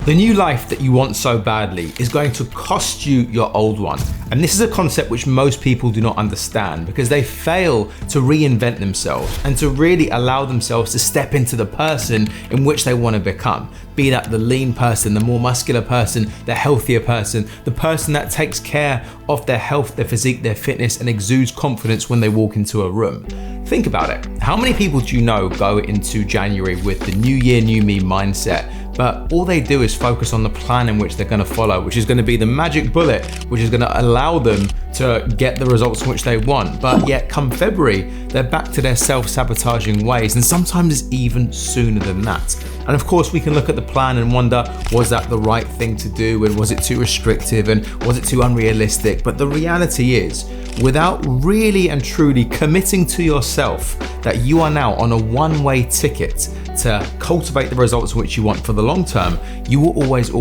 The new life that you want so badly is going to cost you your old one. And this is a concept which most people do not understand because they fail to reinvent themselves and to really allow themselves to step into the person in which they want to become. Be that the lean person, the more muscular person, the healthier person, the person that takes care of their health, their physique, their fitness, and exudes confidence when they walk into a room. Think about it. How many people do you know go into January with the new year, new me mindset, but all they do is focus on the plan in which they're going to follow, which is going to be the magic bullet, which is going to allow them to get the results which they want. But yet come February, they're back to their self-sabotaging ways, and sometimes even sooner than that. And of course, we can look at the plan and wonder, was that the right thing to do? And was it too restrictive? And was it too unrealistic? But the reality is, without really and truly committing to yourself that you are now on a one-way ticket to cultivate the results which you want for the long term, you will always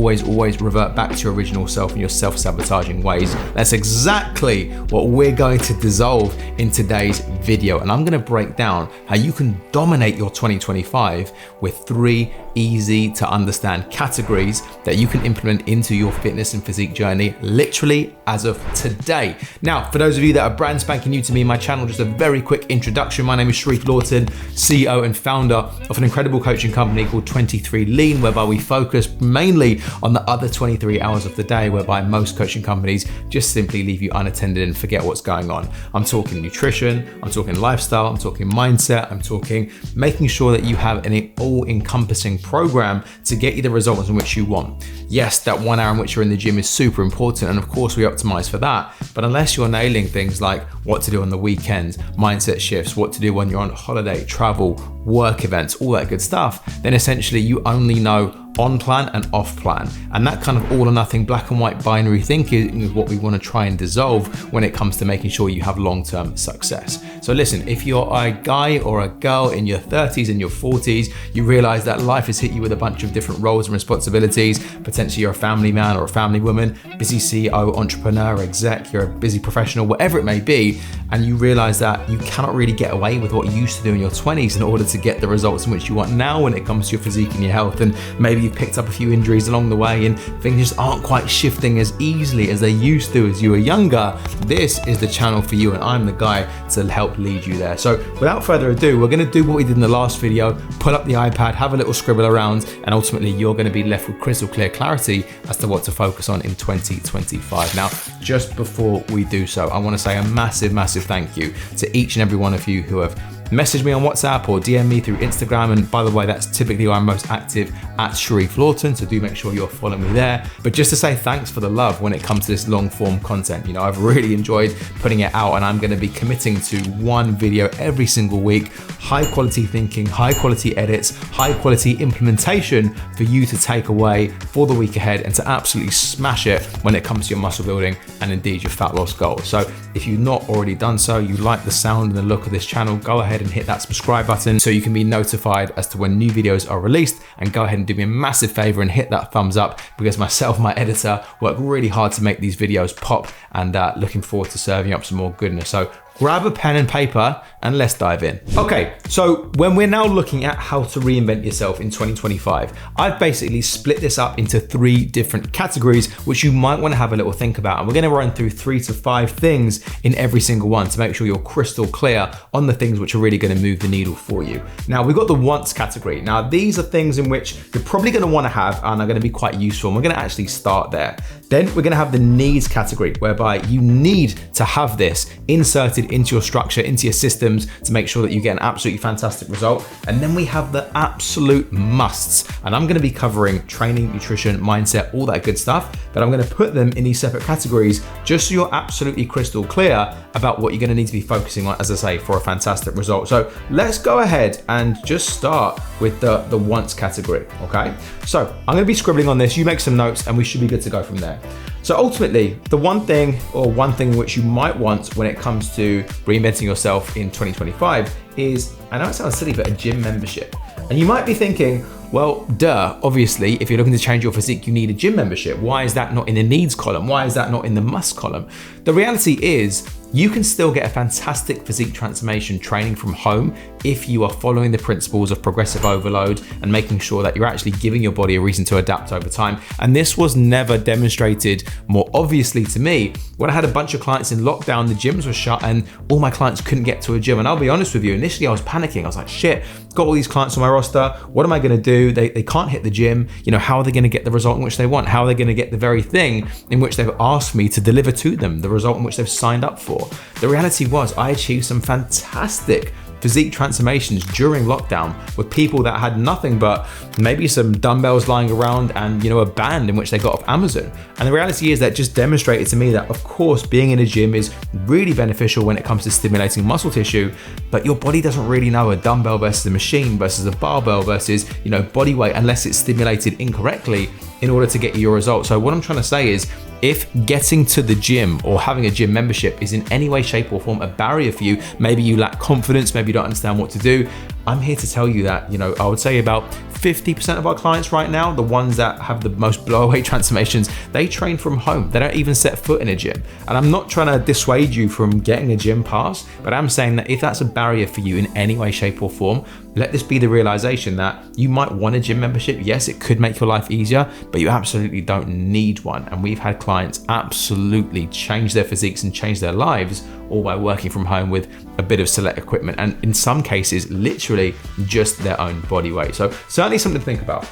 revert back to your original self and your self-sabotaging ways. That's exactly what we're going to dissolve in today's video. And I'm going to break down how you can dominate your 2025 with 3 easy to understand categories that you can implement into your fitness and physique journey literally as of today. Now, for those of you that are brand spanking new to me and my channel, just a very quick introduction. My name is Sharif Lawton, CEO and founder of an incredible coaching company called 23 Lean, whereby we focus mainly on the other 23 hours of the day, whereby most coaching companies just simply leave you unattended and forget what's going on. I'm talking nutrition, I'm talking lifestyle, I'm talking mindset, I'm talking making sure that you have an all-encompassing program to get you the results in which you want. Yes, that 1 hour in which you're in the gym is super important, and of course we optimize for that, but unless you're nailing things like what to do on the weekends, mindset shifts, what to do when you're on holiday, travel, work events, all that good stuff, then essentially you only know on plan and off plan. And that kind of all or nothing, black and white binary thinking is what we want to try and dissolve when it comes to making sure you have long-term success. So listen, if you're a guy or a girl in your 30s and your 40s, you realize that life has hit you with a bunch of different roles and responsibilities. Potentially you're a family man or a family woman, busy CEO, entrepreneur, exec, you're a busy professional, whatever it may be, and you realize that you cannot really get away with what you used to do in your 20s in order to get the results in which you want now when it comes to your physique and your health, and maybe you've picked up a few injuries along the way and things just aren't quite shifting as easily as they used to as you were younger. This is the channel for you, and I'm the guy to help lead you there. So without further ado, we're going to do what we did in the last video, pull up the iPad, have a little scribble around, and ultimately you're going to be left with crystal clear clarity as to what to focus on in 2025. Now, just before we do so, I want to say a massive thank you to each and every one of you who have message me on WhatsApp or DM me through Instagram. And by the way, that's typically where I'm most active, at Sharif Lawton. So do make sure you're following me there. But just to say thanks for the love when it comes to this long form content. You know, I've really enjoyed putting it out, and I'm going to be committing to one video every single week. High quality thinking, high quality edits, high quality implementation for you to take away for the week ahead and to absolutely smash it when it comes to your muscle building and indeed your fat loss goals. So if you've not already done so, you like the sound and the look of this channel, go ahead and hit that subscribe button so you can be notified as to when new videos are released, and go ahead and do me a massive favor and hit that thumbs up, because myself and my editor work really hard to make these videos pop, and looking forward to serving up some more goodness. So grab a pen and paper and let's dive in. Okay, so when we're now looking at how to reinvent yourself in 2025, I've basically split this up into 3 different categories, which you might want to have a little think about. And we're going to run through 3 to 5 things in every single one to make sure you're crystal clear on the things which are really going to move the needle for you. Now, we've got the wants category. Now, these are things in which you're probably going to want to have and are going to be quite useful. And we're going to actually start there. Then we're going to have the needs category, whereby you need to have this inserted into your structure, into your systems, to make sure that you get an absolutely fantastic result. And then we have the absolute musts. And I'm going to be covering training, nutrition, mindset, all that good stuff. But I'm going to put them in these separate categories just so you're absolutely crystal clear about what you're going to need to be focusing on, as I say, for a fantastic result. So let's go ahead and just start with the wants category, okay? So I'm going to be scribbling on this. You make some notes and we should be good to go from there. So ultimately, the one thing which you might want when it comes to reinventing yourself in 2025 is, I know it sounds silly, but a gym membership. And you might be thinking, Well, duh, obviously, if you're looking to change your physique, you need a gym membership. Why is that not in the needs column? Why is that not in the must column? The reality is, you can still get a fantastic physique transformation training from home if you are following the principles of progressive overload and making sure that you're actually giving your body a reason to adapt over time. And this was never demonstrated more obviously to me when I had a bunch of clients in lockdown, the gyms were shut and all my clients couldn't get to a gym. And I'll be honest with you, initially I was panicking. I was like, shit, got all these clients on my roster. What am I gonna do? They can't hit the gym. You know, how are they gonna get the result in which they want? How are they gonna get the very thing in which they've asked me to deliver to them, the result in which they've signed up for? The reality was I achieved some fantastic physique transformations during lockdown with people that had nothing but maybe some dumbbells lying around and, you know, a band in which they got off Amazon. And the reality is that just demonstrated to me that, of course, being in a gym is really beneficial when it comes to stimulating muscle tissue, but your body doesn't really know a dumbbell versus a machine versus a barbell versus, you know, body weight unless it's stimulated incorrectly in order to get you your results. So what I'm trying to say is, if getting to the gym or having a gym membership is in any way, shape or form a barrier for you, maybe you lack confidence, maybe you don't understand what to do, I'm here to tell you that, you know, I would say about 50% of our clients right now, the ones that have the most blow-away transformations, they train from home. They don't even set foot in a gym. And I'm not trying to dissuade you from getting a gym pass, but I'm saying that if that's a barrier for you in any way, shape or form, let this be the realization that you might want a gym membership. Yes, it could make your life easier, but you absolutely don't need one. And we've had clients absolutely change their physiques and change their lives all by working from home with a bit of select equipment, and in some cases, literally just their own body weight. So certainly something to think about.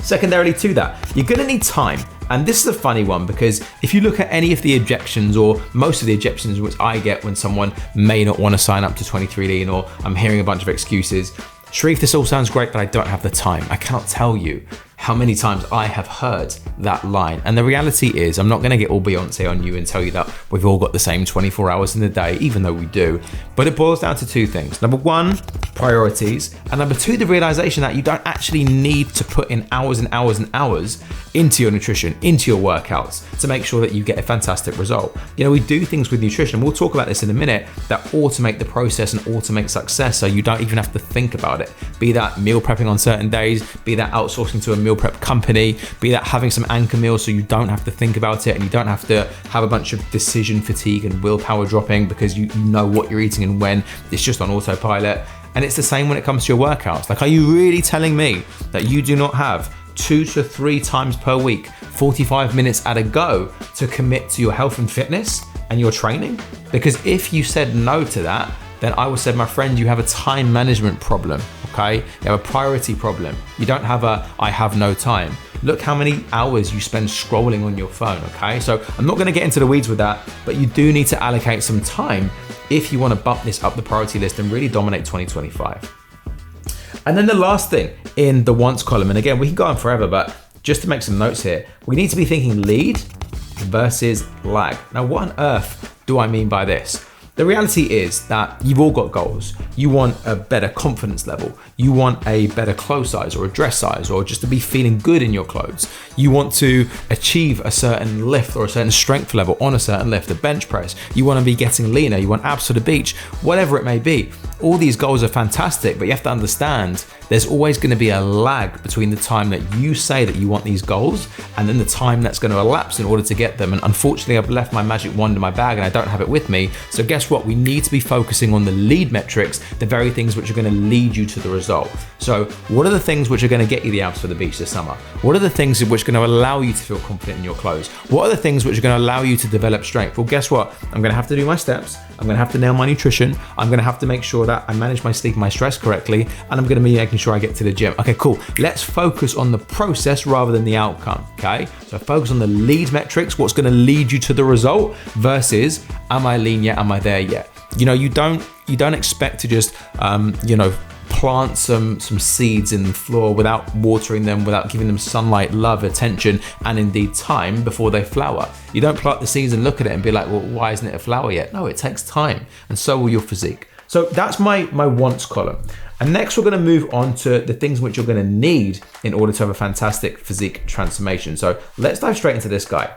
Secondarily to that, you're gonna need time. And this is a funny one because if you look at any of the objections or most of the objections which I get when someone may not want to sign up to 23 Lean, or I'm hearing a bunch of excuses, Sharif, this all sounds great, but I don't have the time. I cannot tell you how many times I have heard that line. And the reality is, I'm not gonna get all Beyonce on you and tell you that we've all got the same 24 hours in the day, even though we do. But it boils down to two things. Number one, priorities. And number two, the realization that you don't actually need to put in hours and hours and hours into your nutrition, into your workouts to make sure that you get a fantastic result. You know, we do things with nutrition, we'll talk about this in a minute, that automate the process and automate success so you don't even have to think about it. Be that meal prepping on certain days, be that outsourcing to a meal prep company, be that having some anchor meals so you don't have to think about it and you don't have to have a bunch of decision fatigue and willpower dropping because you know what you're eating and when. It's just on autopilot. And it's the same when it comes to your workouts. Like, are you really telling me that you do not have 2 to 3 times per week, 45 minutes at a go to commit to your health and fitness and your training? Because if you said no to that, then I would say, my friend, you have a time management problem, okay? You have a priority problem. You don't have a, I have no time. Look how many hours you spend scrolling on your phone, okay? So I'm not gonna get into the weeds with that, but you do need to allocate some time if you wanna bump this up the priority list and really dominate 2025. And then the last thing in the wants column, and again, we can go on forever, but just to make some notes here, we need to be thinking lead versus lag. Now, what on earth do I mean by this? The reality is that you've all got goals. You want a better confidence level. You want a better clothes size or a dress size, or just to be feeling good in your clothes. You want to achieve a certain lift or a certain strength level on a certain lift, a bench press. You want to be getting leaner. You want abs to the beach, whatever it may be. All these goals are fantastic, but you have to understand there's always going to be a lag between the time that you say that you want these goals and then the time that's going to elapse in order to get them. And unfortunately, I've left my magic wand in my bag and I don't have it with me. So guess what? We need to be focusing on the lead metrics, the very things which are going to lead you to the result. So what are the things which are going to get you the abs for the beach this summer? What are the things which are going to allow you to feel confident in your clothes? What are the things which are going to allow you to develop strength? Well, guess what? I'm going to have to do my steps. I'm going to have to nail my nutrition. I'm going to have to make sure that I manage my sleep and my stress correctly. And I'm going to be making sure I get to the gym. Okay, cool. Let's focus on the process rather than the outcome, okay? So focus on the lead metrics, what's going to lead you to the result versus, am I lean yet? Am I there yet? You know, you don't expect to just, plant some seeds in the floor without watering them, without giving them sunlight, love, attention, and indeed time before they flower. You don't plant the seeds and look at it and be like, well, why isn't it a flower yet? No, it takes time, and so will your physique. So that's my wants column. And next we're gonna move on to the things which you're gonna need in order to have a fantastic physique transformation. So let's dive straight into this guy.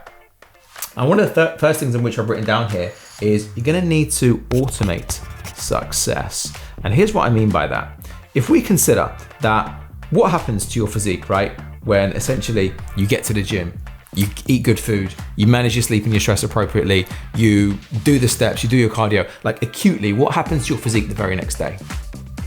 And one of the first things in which I've written down here is you're gonna need to automate success. And here's what I mean by that. If we consider that what happens to your physique, right? When essentially you get to the gym, you eat good food, you manage your sleep and your stress appropriately, you do the steps, you do your cardio, like acutely, what happens to your physique the very next day?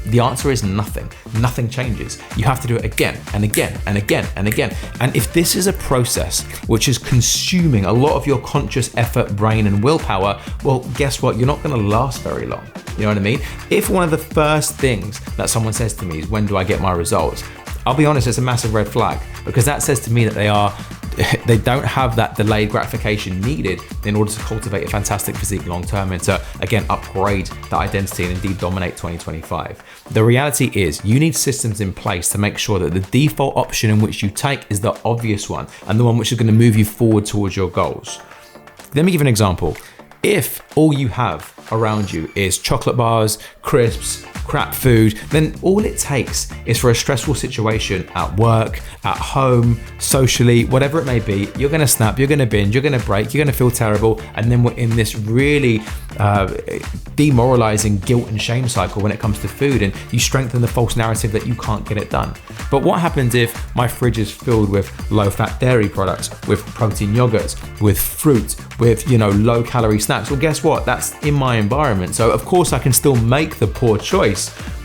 The answer is nothing. Nothing changes. You have to do it again and again and again and again. And if this is a process which is consuming a lot of your conscious effort, brain, and willpower, well, guess what? You're not going to last very long. You know what I mean? If one of the first things that someone says to me is, when do I get my results? I'll be honest, it's a massive red flag, because that says to me that they don't have that delayed gratification needed in order to cultivate a fantastic physique long term and to, again, upgrade that identity and indeed dominate 2025. The reality is you need systems in place to make sure that the default option in which you take is the obvious one and the one which is going to move you forward towards your goals. Let me give an example. If all you have around you is chocolate bars, crisps, crap food, then all it takes is for a stressful situation at work, at home, socially, whatever it may be, you're gonna snap, you're gonna binge, you're gonna break, you're gonna feel terrible, and then we're in this really demoralizing guilt and shame cycle when it comes to food, and you strengthen the false narrative that you can't get it done. But what happens if my fridge is filled with low-fat dairy products, with protein yogurts, with fruit, with, low calorie snacks? Well, guess what? That's in my environment. So of course I can still make the poor choice.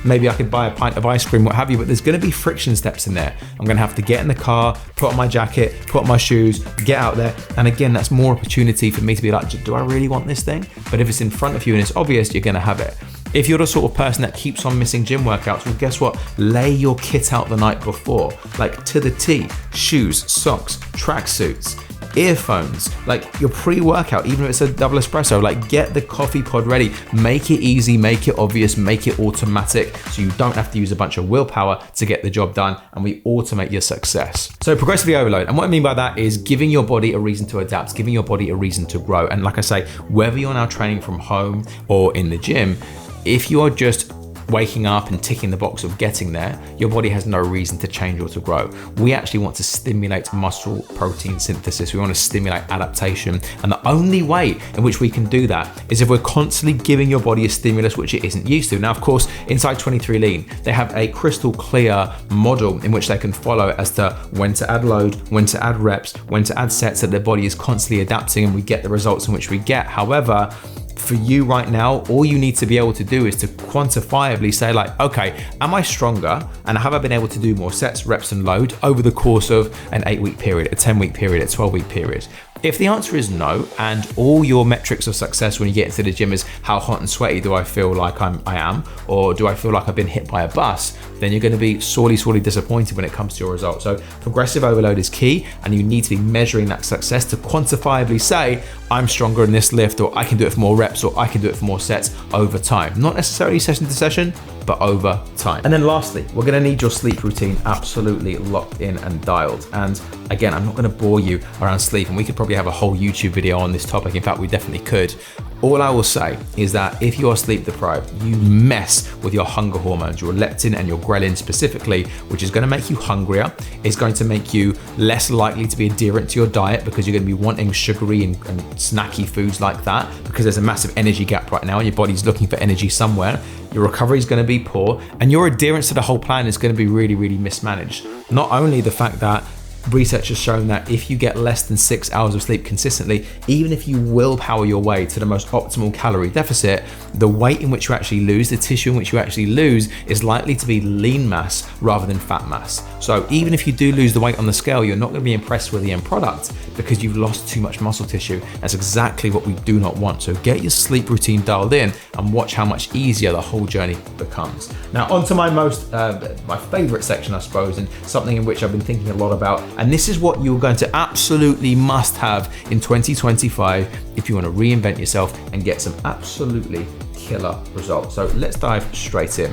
Maybe I could buy a pint of ice cream, what have you, but there's going to be friction steps in there. I'm going to have to get in the car, put on my jacket, put on my shoes, get out there. And again, that's more opportunity for me to be like, do I really want this thing? But if it's in front of you and it's obvious, you're going to have it. If you're the sort of person that keeps on missing gym workouts, well, guess what? Lay your kit out the night before, like to the T: shoes, socks, tracksuits, earphones, like your pre-workout, even if it's a double espresso, like get the coffee pod ready, make it easy, make it obvious, make it automatic, so you don't have to use a bunch of willpower to get the job done, and we automate your success. So progressively overload, and what I mean by that is giving your body a reason to adapt, giving your body a reason to grow. And like I say, whether you're now training from home or in the gym, if you are just waking up and ticking the box of getting there, your body has no reason to change or to grow. We actually want to stimulate muscle protein synthesis. We want to stimulate adaptation. And the only way in which we can do that is if we're constantly giving your body a stimulus which it isn't used to. Now, of course, inside 23 Lean, they have a crystal clear model in which they can follow as to when to add load, when to add reps, when to add sets, that their body is constantly adapting and we get the results in which we get. However, for you right now, all you need to be able to do is to quantifiably say, like, okay, am I stronger? And have I been able to do more sets, reps, and load over the course of an 8-week period, a 10-week period, a 12-week period? If the answer is no, and all your metrics of success when you get into the gym is how hot and sweaty do I feel like I am, or do I feel like I've been hit by a bus, then you're going to be sorely disappointed when it comes to your results. So progressive overload is key, and you need to be measuring that success to quantifiably say, I'm stronger in this lift, or I can do it for more reps, or I can do it for more sets over time. Not necessarily session to session, but over time. And then lastly, we're gonna need your sleep routine absolutely locked in and dialed. And again, I'm not gonna bore you around sleep, and we could probably have a whole YouTube video on this topic. In fact, we definitely could. All I will say is that if you are sleep deprived, you mess with your hunger hormones, your leptin and your ghrelin specifically, which is gonna make you hungrier. It's going to make you less likely to be adherent to your diet, because you're gonna be wanting sugary and snacky foods like that, because there's a massive energy gap right now and your body's looking for energy somewhere. Your recovery is going to be poor, and your adherence to the whole plan is going to be really mismanaged. Not only the fact that research has shown that if you get less than 6 hours of sleep consistently, even if you willpower your way to the most optimal calorie deficit, the weight in which you actually lose, the tissue in which you actually lose, is likely to be lean mass rather than fat mass. So even if you do lose the weight on the scale, you're not going to be impressed with the end product because you've lost too much muscle tissue. That's exactly what we do not want. So get your sleep routine dialed in and watch how much easier the whole journey becomes. Now onto my my favorite section, I suppose, and something in which I've been thinking a lot about. And this is what you're going to absolutely must have in 2025 if you want to reinvent yourself and get some absolutely killer results. So let's dive straight in.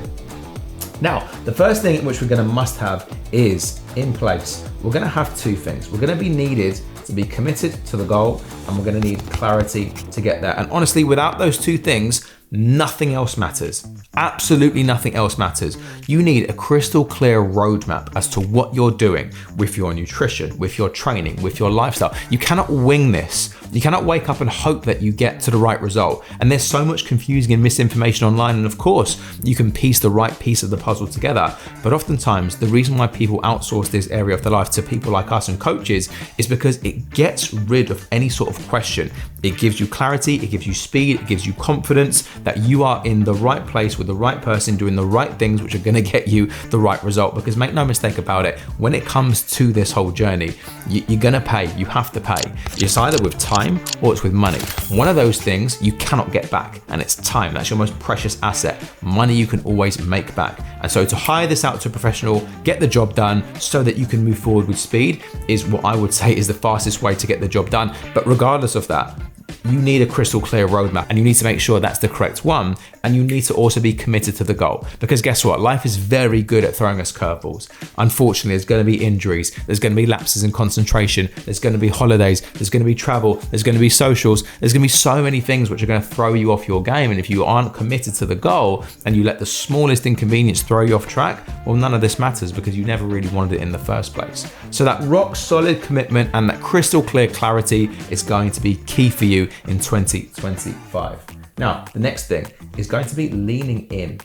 Now, the first thing which we're going to must have is in place. We're going to have two things. We're going to be needed to be committed to the goal, and we're going to need clarity to get there. And honestly, without those two things, nothing else matters. Absolutely nothing else matters. You need a crystal clear roadmap as to what you're doing with your nutrition, with your training, with your lifestyle. You cannot wing this. You cannot wake up and hope that you get to the right result. And there's so much confusing and misinformation online. And of course, you can piece the right piece of the puzzle together. But oftentimes, the reason why people outsource this area of their life to people like us and coaches is because it gets rid of any sort of question. It gives you clarity, it gives you speed, it gives you confidence that you are in the right place with the right person doing the right things, which are going to get you the right result. Because make no mistake about it, when it comes to this whole journey, you're going to pay. You have to pay. It's either with time or it's with money. One of those things you cannot get back, and it's time. That's your most precious asset. Money you can always make back. And so to hire this out to a professional, get the job done so that you can move forward with speed is what I would say is the fastest way to get the job done. But regardless of that, you need a crystal clear roadmap, and you need to make sure that's the correct one. And you need to also be committed to the goal, because guess what? Life is very good at throwing us curveballs. Unfortunately, there's going to be injuries. There's going to be lapses in concentration. There's going to be holidays. There's going to be travel. There's going to be socials. There's going to be so many things which are going to throw you off your game. And if you aren't committed to the goal and you let the smallest inconvenience throw you off track, well, none of this matters because you never really wanted it in the first place. So that rock solid commitment and that crystal clear clarity is going to be key for you in 2025. Now, the next thing is going to be leaning in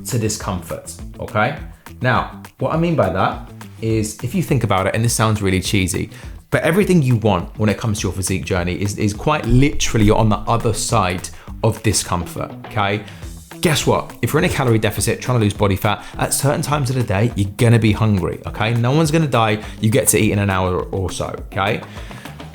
to discomfort, okay? Now, what I mean by that is, if you think about it, and this sounds really cheesy, but everything you want when it comes to your physique journey is quite literally on the other side of discomfort, okay? Guess what? If you're in a calorie deficit trying to lose body fat, at certain times of the day, you're gonna be hungry, okay? No one's gonna die. You get to eat in an hour or so, okay?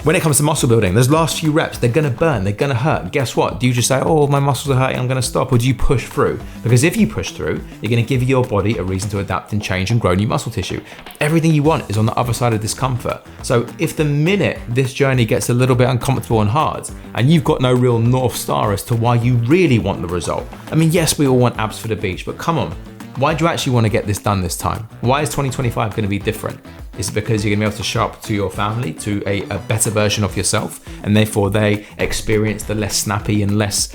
When it comes to muscle building, those last few reps, they're gonna burn, they're gonna hurt. Guess what? Do you just say, oh, my muscles are hurting, I'm gonna stop? Or do you push through? Because if you push through, you're gonna give your body a reason to adapt and change and grow new muscle tissue. Everything you want is on the other side of discomfort. So if the minute this journey gets a little bit uncomfortable and hard, and you've got no real North Star as to why you really want the result. I mean, yes, we all want abs for the beach, but come on. Why do you actually want to get this done this time? Why is 2025 going to be different? Is it because you're going to be able to show up to your family, to a better version of yourself, and therefore they experience the less snappy and less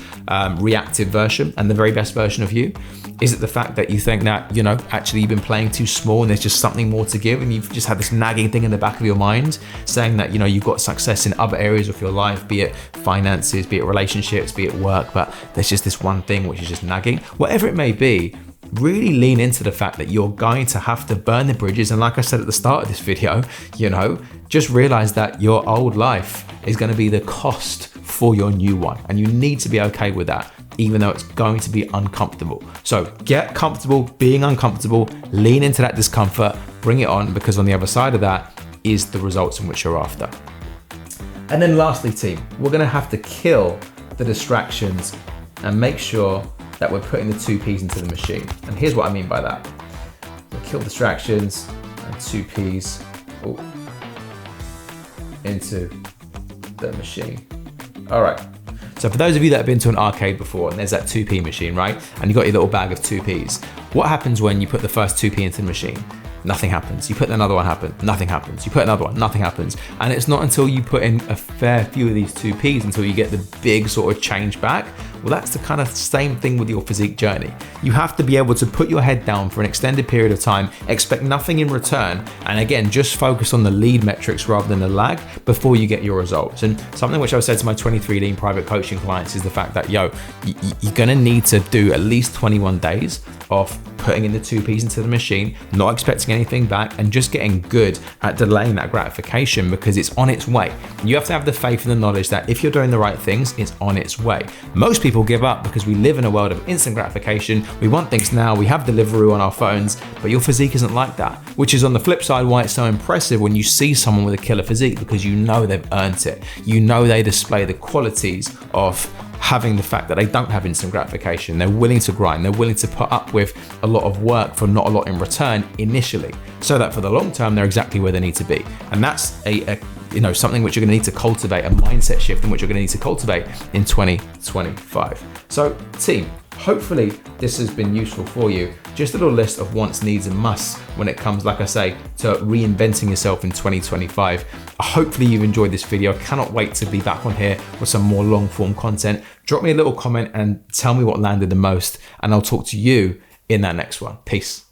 reactive version and the very best version of you? Is it the fact that you think that, you know, actually you've been playing too small and there's just something more to give, and you've just had this nagging thing in the back of your mind saying that, you know, you've got success in other areas of your life, be it finances, be it relationships, be it work, but there's just this one thing which is just nagging? Whatever it may be, really lean into the fact that you're going to have to burn the bridges. And like I said at the start of this video, you know, just realize that your old life is going to be the cost for your new one. And you need to be okay with that, even though it's going to be uncomfortable. So get comfortable being uncomfortable, lean into that discomfort, bring it on, because on the other side of that is the results in which you're after. And then lastly, team, we're going to have to kill the distractions and make sure that we're putting the 2Ps into the machine. And here's what I mean by that. We'll kill distractions and 2Ps into the machine. All right. So for those of you that have been to an arcade before, and there's that 2P machine, right? And you got your little bag of 2Ps. What happens when you put the first 2P into the machine? Nothing happens. You put another one, nothing happens. You put another one, nothing happens. And it's not until you put in a fair few of these 2Ps until you get the big sort of change back. Well, that's the kind of same thing with your physique journey. You have to be able to put your head down for an extended period of time, expect nothing in return, and again, just focus on the lead metrics rather than the lag before you get your results. And something which I've said to my 23 Lean private coaching clients is the fact that, you're gonna need to do at least 21 days of putting in the 2Ps into the machine, not expecting anything back, and just getting good at delaying that gratification because it's on its way. You have to have the faith and the knowledge that if you're doing the right things, it's on its way. Most people give up because we live in a world of instant gratification. We want things now, we have Deliveroo on our phones, but your physique isn't like that, which is on the flip side why it's so impressive when you see someone with a killer physique, because you know they've earned it. You know they display the qualities of having the fact that they don't have instant gratification. They're willing to grind, they're willing to put up with a lot of work for not a lot in return initially, so that for the long term, they're exactly where they need to be. And that's something which you're gonna need to cultivate, a mindset shift in which you're gonna need to cultivate in 2025. So team, hopefully this has been useful for you. Just a little list of wants, needs, and musts when it comes, like I say, to reinventing yourself in 2025. Hopefully you've enjoyed this video. I cannot wait to be back on here with some more long form content. Drop me a little comment and tell me what landed the most, and I'll talk to you in that next one. Peace.